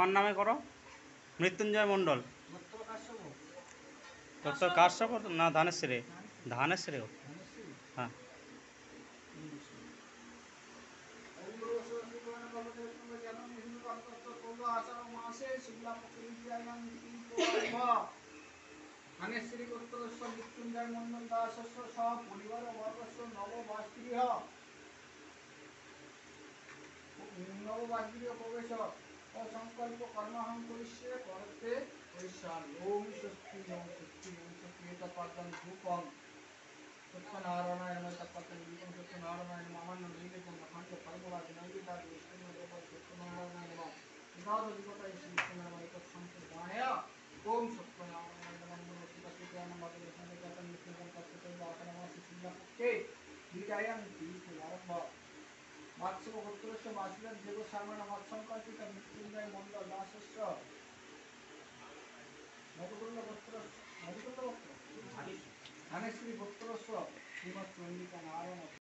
আমার নামে করো। মৃত্যুঞ্জয় মণ্ডল। ডক্টর কাশ্যপ না ধানেশ্বরী? ধানেশ্বরী। হ্যাঁ। ধানেশ্বরী গোত্রস্য মৃত্যুঞ্জয় মণ্ডল দাসস্য সহ পরিবার বর্গস্য নববাসগৃহ প্রবেশ অসংকল্প কর্মহং করিষ্যে করতে পরিষ্কার ওম স্বস্তি ওম স্বস্তি ওম স্বস্তি এটা পাঠদান ধূপম সত্যনারায়ণ তৎপতন দীপম সত্যনারায়ণ মামান্য নৈবেদ্যম খণ্ড ফলমূলা নৈবেদ্যাদি বিষ্ণু দেবতা সত্যনারায়ণ নমঃ গাদ দেবতা শ্রী বিষ্ণুনারায়ণ তৎসংকর গায় ওম সত্যনারায়ণ নমঃ শিবসুতায় নমঃ বিষ্ণু দেবতা বিষ্ণুগণ তৎসতে দাসনমঃ শিবকে বিজয়ং তিষ্ঠ আরম্ভ বাৎসব গোত্রস্য বাসুদেব দেব সামনা মৎসংকল্পিত মৃত্যুঞ্জয় মণ্ডল দাসস্য মধুকুণ্ড গোত্র ধানেশ্বরী গোত্রস্য শ্রীমৎ চন্ডিকা নারায়ণ